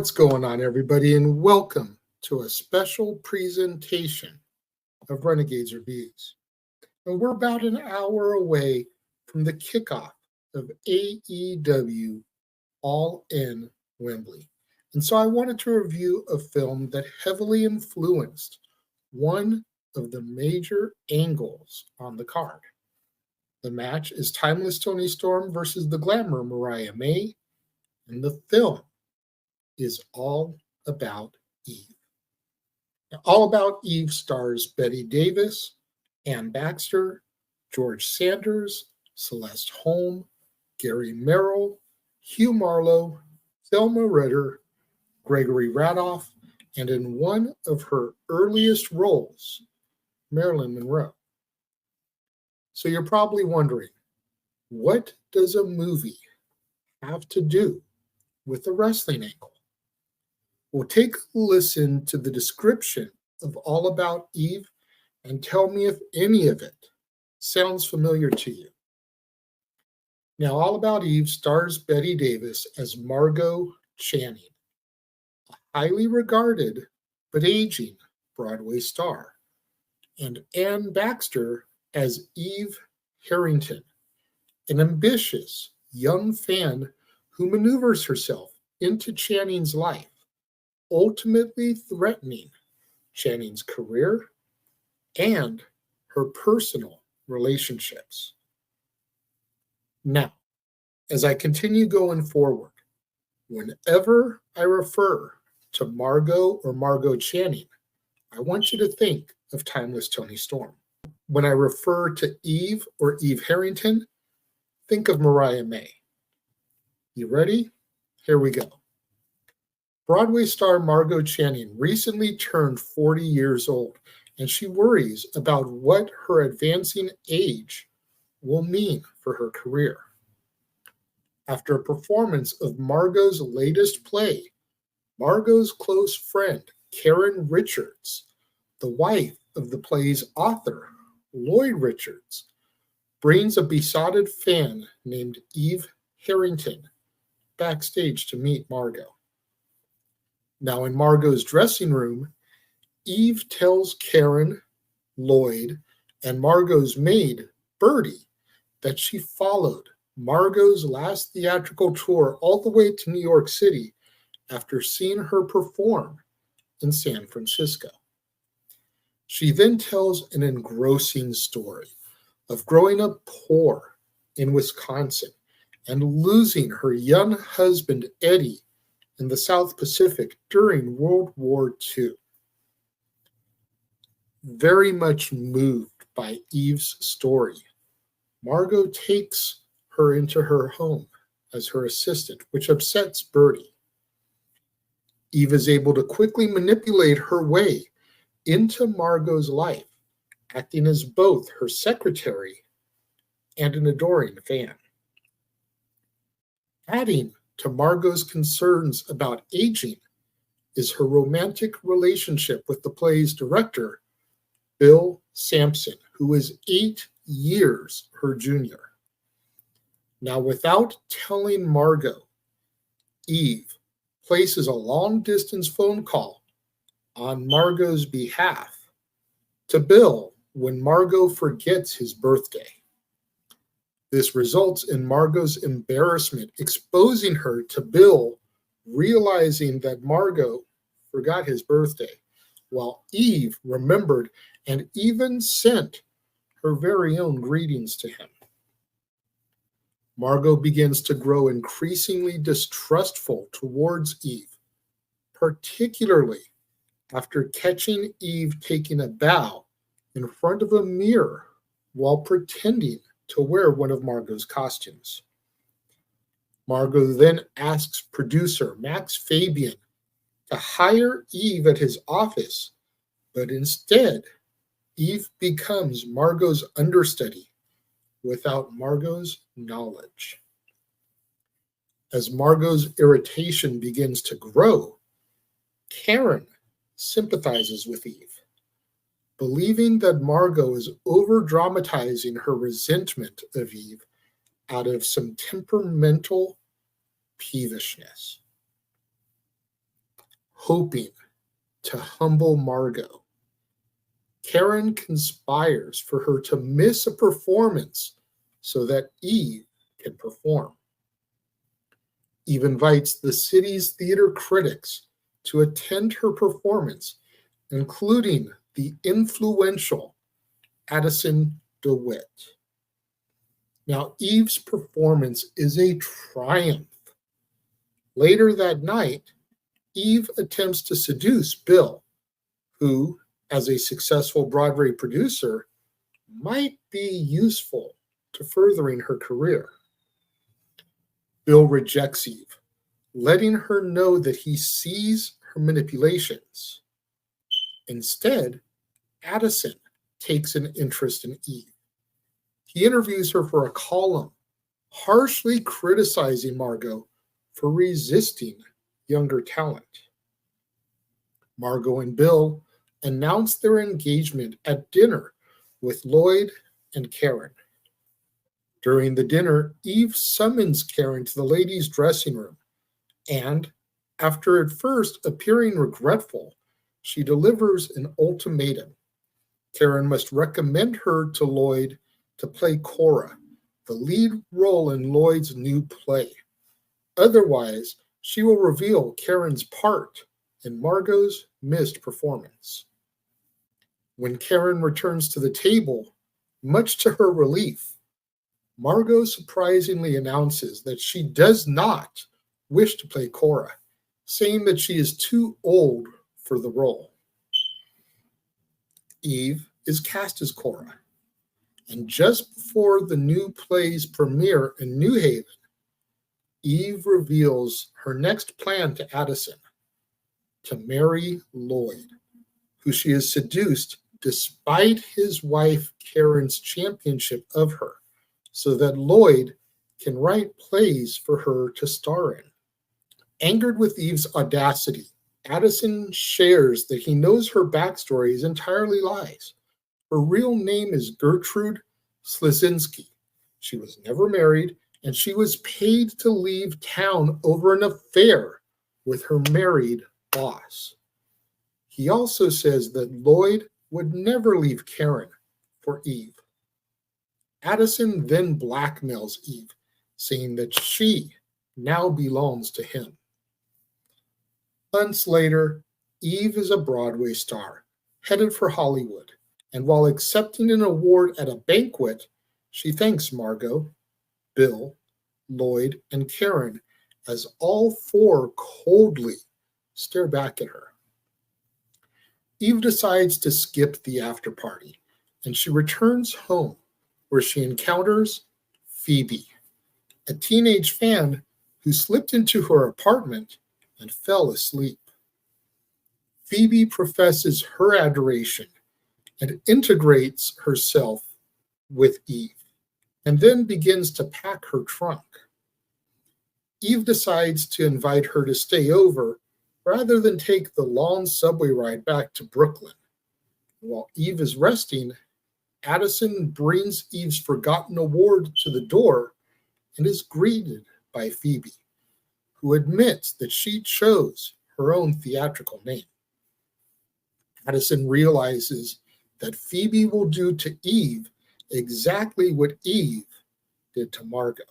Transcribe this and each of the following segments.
What's going on, everybody, and welcome to a special presentation of Renegades Reviews. And we're about an hour away from the kickoff of AEW All In Wembley. And so I wanted to review a film that heavily influenced one of the major angles on the card. The match is Timeless Toni Storm versus the Glamour Mariah May, and the film is All About Eve. Now, All About Eve stars Bette Davis, Ann Baxter, George Sanders, Celeste Holm, Gary Merrill, Hugh Marlowe, Thelma Ritter, Gregory Radoff, and in one of her earliest roles, Marilyn Monroe. So you're probably wondering, what does a movie have to do with the wrestling angle? Well, take a listen to the description of All About Eve and tell me if any of it sounds familiar to you. Now, All About Eve stars Bette Davis as Margot Channing, a highly regarded but aging Broadway star, and Ann Baxter as Eve Harrington, an ambitious young fan who maneuvers herself into Channing's life, ultimately threatening Channing's career and her personal relationships. Now, as I continue going forward, whenever I refer to Margot or Margot Channing, I want you to think of Timeless Toni Storm. When I refer to Eve or Eve Harrington, think of Mariah May. You ready? Here we go. Broadway star Margot Channing recently turned 40 years old, and she worries about what her advancing age will mean for her career. After a performance of Margot's latest play, Margot's close friend, Karen Richards, the wife of the play's author, Lloyd Richards, brings a besotted fan named Eve Harrington backstage to meet Margot. Now, in Margot's dressing room, Eve tells Karen, Lloyd, and Margot's maid, Bertie, that she followed Margot's last theatrical tour all the way to New York City after seeing her perform in San Francisco. She then tells an engrossing story of growing up poor in Wisconsin and losing her young husband, Eddie, in the South Pacific during World War II. Very much moved by Eve's story, Margot takes her into her home as her assistant, which upsets Bertie. Eve is able to quickly manipulate her way into Margot's life, acting as both her secretary and an adoring fan. Adding to Margot's concerns about aging is her romantic relationship with the play's director, Bill Sampson, who is 8 years her junior. Now, without telling Margot, Eve places a long-distance phone call on Margot's behalf to Bill when Margot forgets his birthday. This results in Margot's embarrassment, exposing her to Bill, realizing that Margot forgot his birthday, while Eve remembered and even sent her very own greetings to him. Margot begins to grow increasingly distrustful towards Eve, particularly after catching Eve taking a bow in front of a mirror while pretending to wear one of Margot's costumes. Margot then asks producer Max Fabian to hire Eve at his office, but instead, Eve becomes Margot's understudy without Margot's knowledge. As Margot's irritation begins to grow, Karen sympathizes with Eve, believing that Margot is over-dramatizing her resentment of Eve out of some temperamental peevishness. hoping to humble Margot. Karen conspires for her to miss a performance so that Eve can perform. Eve invites the city's theater critics to attend her performance, including the influential Addison DeWitt. Now, Eve's performance is a triumph. Later that night, Eve attempts to seduce Bill, who, as a successful Broadway producer, might be useful to furthering her career. Bill rejects Eve, letting her know that he sees her manipulations. Instead, Addison takes an interest in Eve. He interviews her for a column, harshly criticizing Margot for resisting younger talent. Margot and Bill announce their engagement at dinner with Lloyd and Karen. During the dinner, Eve summons Karen to the ladies' dressing room, and, after at first appearing regretful, she delivers an ultimatum. Karen must recommend her to Lloyd to play Cora, the lead role in Lloyd's new play. Otherwise, she will reveal Karen's part in Margot's missed performance. When Karen returns to the table, much to her relief, Margot surprisingly announces that she does not wish to play Cora, saying that she is too old for the role. Eve is cast as Cora, and just before the new play's premiere in New Haven, Eve reveals her next plan to Addison: to marry Lloyd, who she has seduced despite his wife Karen's championship of her, so that Lloyd can write plays for her to star in. Angered with Eve's audacity, Addison shares that he knows her backstory is entirely lies. Her real name is Gertrude Slizinski. She was never married, and she was paid to leave town over an affair with her married boss. He also says that Lloyd would never leave Karen for Eve. Addison then blackmails Eve, saying that she now belongs to him. Months later, Eve is a Broadway star, headed for Hollywood, and while accepting an award at a banquet, she thanks Margot, Bill, Lloyd, and Karen as all four coldly stare back at her. Eve decides to skip the after party, and she returns home, where she encounters Phoebe, a teenage fan who slipped into her apartment and fell asleep. Phoebe professes her adoration and integrates herself with Eve, and then begins to pack her trunk. Eve decides to invite her to stay over rather than take the long subway ride back to Brooklyn. While Eve is resting, Addison brings Eve's forgotten award to the door and is greeted by Phoebe, who admits that she chose her own theatrical name. Addison realizes that Phoebe will do to Eve exactly what Eve did to Margot.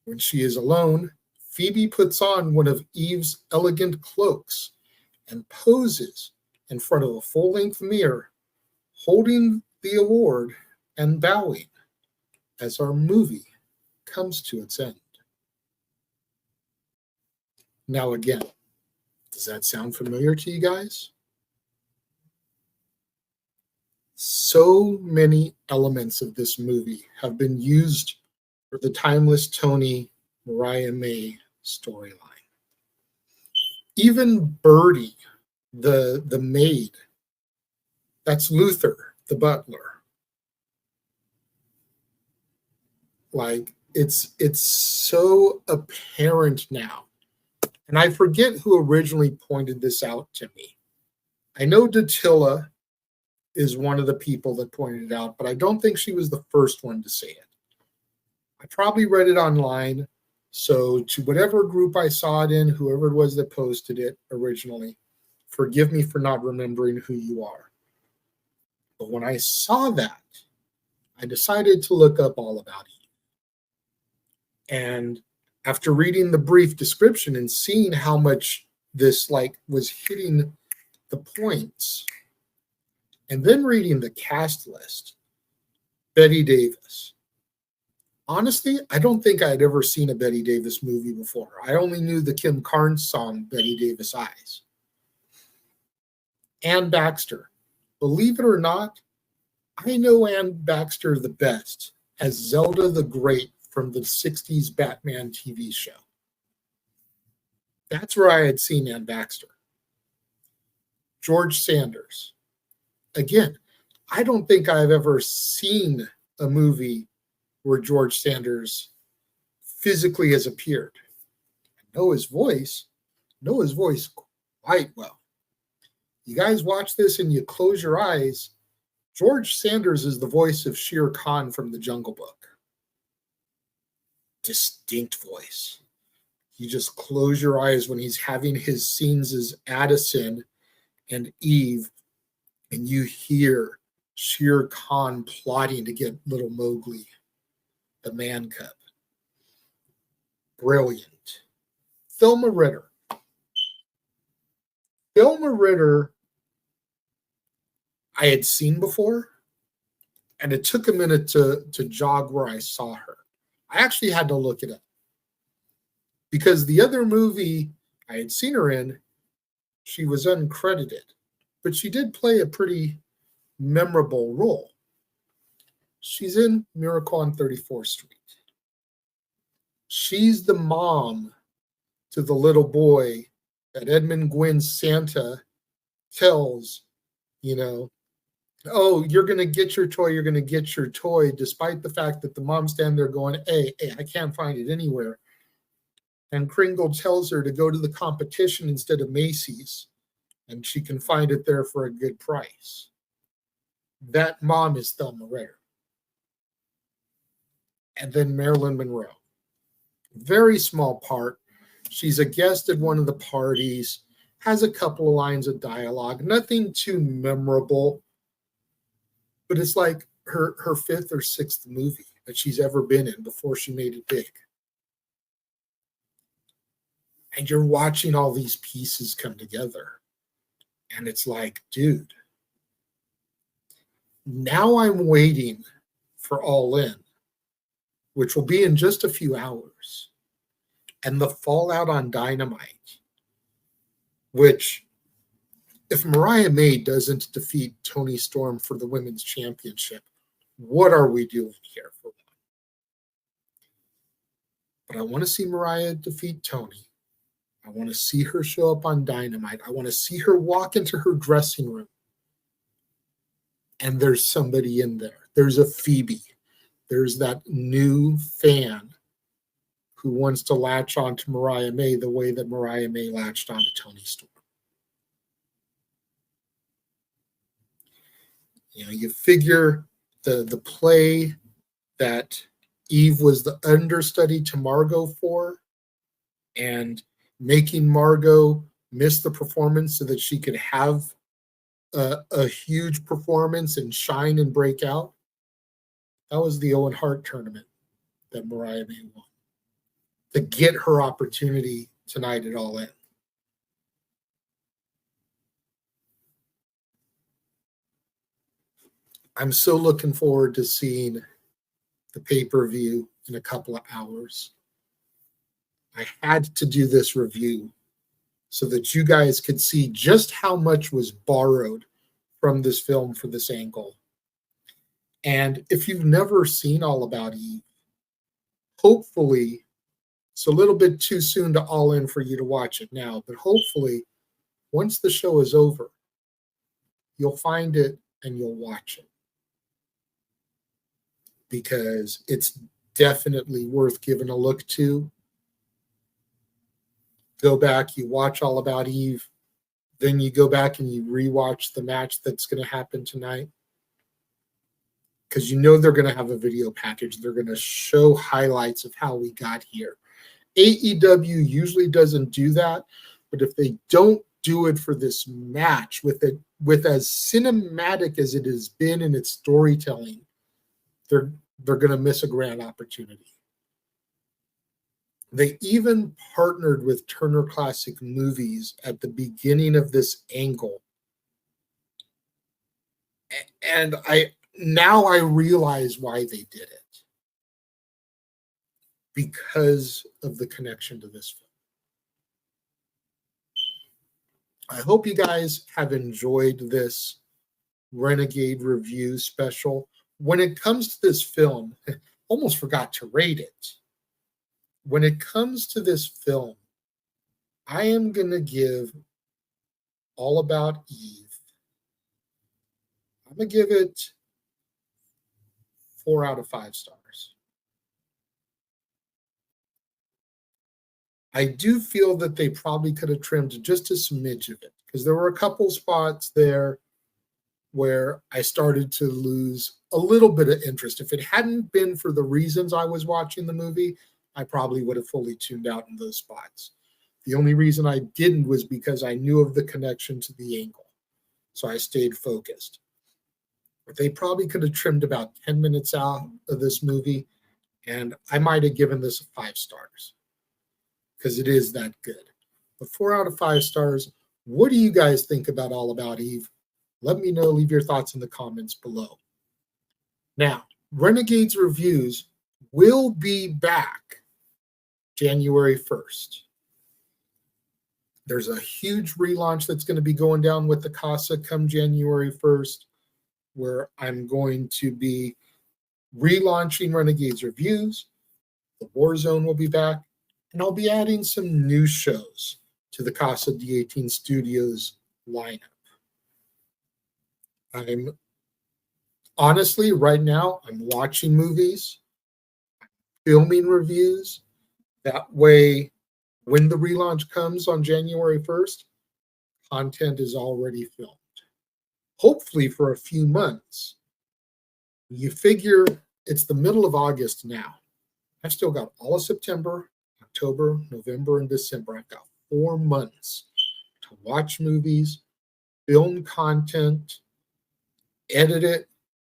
When she is alone, Phoebe puts on one of Eve's elegant cloaks and poses in front of a full-length mirror, holding the award and bowing as our movie comes to its end. Now again, does that sound familiar to you guys? So many elements of this movie have been used for the timeless Toni Mariah May storyline. Even Birdie, the maid, that's Luther, the butler. Like, it's so apparent now. And I forget who originally pointed this out to me. I know Datilla is one of the people that pointed it out, but I don't think she was the first one to say it. I probably read it online So to whatever group I saw it in, whoever it was that posted it originally, forgive me for not remembering who you are. But when I saw that, I decided to look up All About Eve. And after reading the brief description and seeing how much this was hitting the points, and then reading the cast list, Betty Davis. Honestly, I don't think I had ever seen a Betty Davis movie before. I only knew the Kim Carnes song, Betty Davis Eyes. Ann Baxter. Believe it or not, I know Ann Baxter the best as Zelda the Great from the 60s Batman TV show. That's where I had seen Ann Baxter. George Sanders. Again, I don't think I've ever seen a movie where George Sanders physically has appeared. I know his voice quite well. You guys watch this and you close your eyes, George Sanders is the voice of Shere Khan from The Jungle Book. Distinct voice. You just close your eyes when he's having his scenes as Addison and Eve, and you hear Shere Khan plotting to get little Mowgli, the man cub. Brilliant. Thelma Ritter. Thelma Ritter, I had seen before, and it took a minute to jog where I saw her. I actually had to look it up because the other movie I had seen her in, she was uncredited, but she did play a pretty memorable role. She's in Miracle on 34th Street. She's the mom to the little boy that Edmund Gwynn's Santa tells, oh, you're going to get your toy, despite the fact that the mom's standing there going, hey, I can't find it anywhere. And Kringle tells her to go to the competition instead of Macy's, and she can find it there for a good price. That mom is Thelma Ritter. And then Marilyn Monroe. Very small part. She's a guest at one of the parties, has a couple of lines of dialogue, nothing too memorable, but it's like her fifth or sixth movie that she's ever been in before she made it big. And you're watching all these pieces come together. And it's like, dude, now I'm waiting for All In, which will be in just a few hours. And the fallout on Dynamite, which, if Mariah May doesn't defeat Toni Storm for the women's championship, what are we doing here for one? But I want to see Mariah defeat Toni. I want to see her show up on Dynamite. I want to see her walk into her dressing room. And there's somebody in there. There's a Phoebe. There's that new fan who wants to latch on to Mariah May the way that Mariah May latched on to Toni Storm. You figure the play that Eve was the understudy to Margot for, and making Margot miss the performance so that she could have a huge performance and shine and break out. That was the Owen Hart tournament that Mariah May won to get her opportunity tonight at All In. I'm so looking forward to seeing the pay-per-view in a couple of hours. I had to do this review so that you guys could see just how much was borrowed from this film for this angle. And if you've never seen All About Eve, hopefully, it's a little bit too soon to All In for you to watch it now, but hopefully, once the show is over, you'll find it and you'll watch it. Because it's definitely worth giving a look to. Go back, you watch All About Eve, then you go back and you rewatch the match that's going to happen tonight. Because they're going to have a video package. They're going to show highlights of how we got here. AEW usually doesn't do that, but if they don't do it for this match with as cinematic as it has been in its storytelling, they're going to miss a grand opportunity. They even partnered with Turner Classic Movies at the beginning of this angle. And I realize why they did it. Because of the connection to this film. I hope you guys have enjoyed this Renegade review special. When it comes to this film, I almost forgot to rate it. When it comes to this film, I am going to give All About Eve. I'm going to give it 4 out of 5 stars. I do feel that they probably could have trimmed just a smidge of it because there were a couple spots there where I started to lose a little bit of interest. If it hadn't been for the reasons I was watching the movie, I probably would have fully tuned out in those spots. The only reason I didn't was because I knew of the connection to the angle. So I stayed focused. But they probably could have trimmed about 10 minutes out of this movie, and I might have given this 5 stars because it is that good. But 4 out of 5 stars. What do you guys think about All About Eve? Let me know. Leave your thoughts in the comments below. Now, Renegades Reviews will be back January 1st. There's a huge relaunch that's going to be going down with the Casa come January 1st, where I'm going to be relaunching Renegades Reviews. The Warzone will be back, and I'll be adding some new shows to the Casa D18 Studios lineup. I'm honestly, right now, I'm watching movies, filming reviews. That way, when the relaunch comes on January 1st, content is already filmed. Hopefully for a few months. You figure it's the middle of August now. I've still got all of September, October, November, and December. I've got 4 months to watch movies, film content, edit it,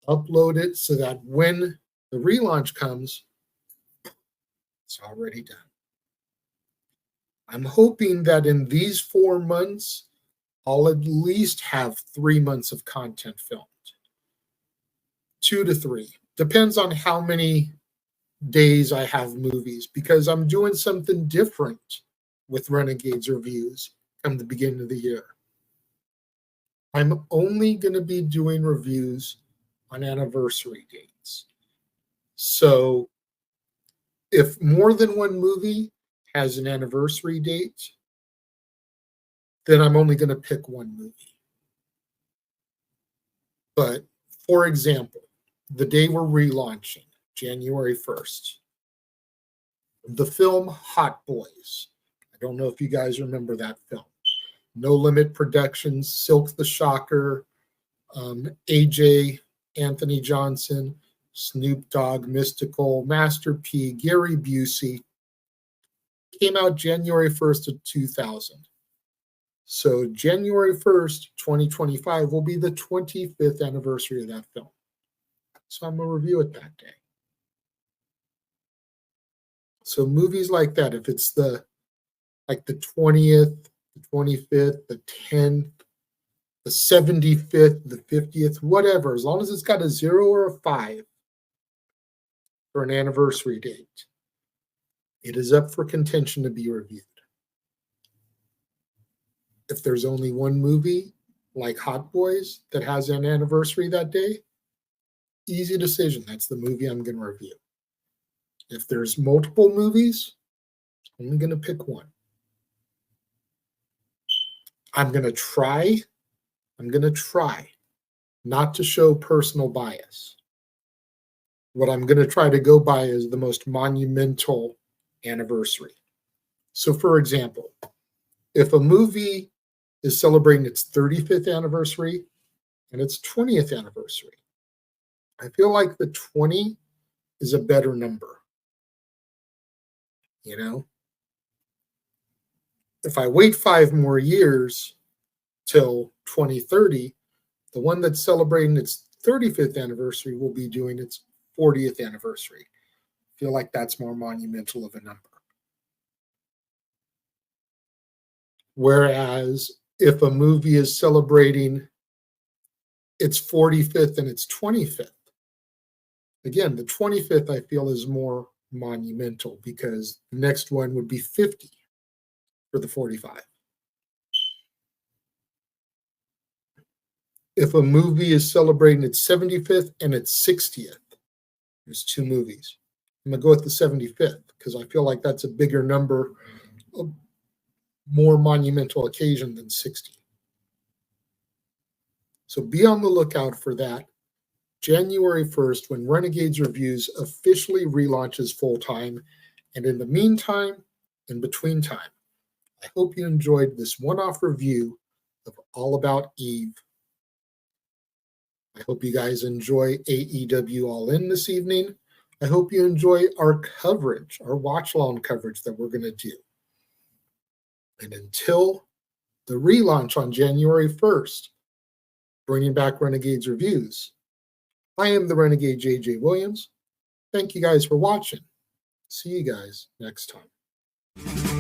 upload it, so that when the relaunch comes, it's already done. I'm hoping that in these 4 months, I'll at least have 3 months of content filmed. 2 to 3. Depends on how many days I have movies, because I'm doing something different with Renegades Reviews come the beginning of the year. I'm only going to be doing reviews on anniversary dates. So if more than one movie has an anniversary date, then I'm only going to pick one movie. But for example, the day we're relaunching, January 1st, the film Hot Boys. I don't know if you guys remember that film. No Limit Productions, Silk the Shocker, AJ, Anthony Johnson, Snoop Dogg, Mystical, Master P, Gary Busey. Came out January 1st of 2000. So January 1st, 2025 will be the 25th anniversary of that film. So I'm going to review it that day. So movies like that, if it's the 20th, the 25th, the 10th, the 75th, the 50th, whatever, as long as it's got a 0 or a 5 for an anniversary date, it is up for contention to be reviewed. If there's only one movie, like Hot Boys, that has an anniversary that day, easy decision. That's the movie I'm going to review. If there's multiple movies, I'm only going to pick one. I'm going to try not to show personal bias. What I'm going to try to go by is the most monumental anniversary. So, for example, if a movie is celebrating its 35th anniversary and its 20th anniversary, I feel like the 20 is a better number. You know, If I wait 5 more years till 2030, the one that's celebrating its 35th anniversary will be doing its 40th anniversary. I feel like that's more monumental of a number. Whereas if a movie is celebrating its 45th and its 25th, again, the 25th I feel is more monumental because the next one would be 50 for the 45. If a movie is celebrating its 75th and its 60th, there's 2 movies. I'm going to go with the 75th because I feel like that's a bigger number, a more monumental occasion than 60. So be on the lookout for that. January 1st, when Renegades Reviews officially relaunches full-time. And in the meantime, in between time, I hope you enjoyed this one-off review of All About Eve. I hope you guys enjoy AEW All In this evening. I hope you enjoy our coverage, our watch-along coverage that we're going to do. And until the relaunch on January 1st, bringing back Renegades Reviews, I am the Renegade JJ Williams. Thank you guys for watching. See you guys next time.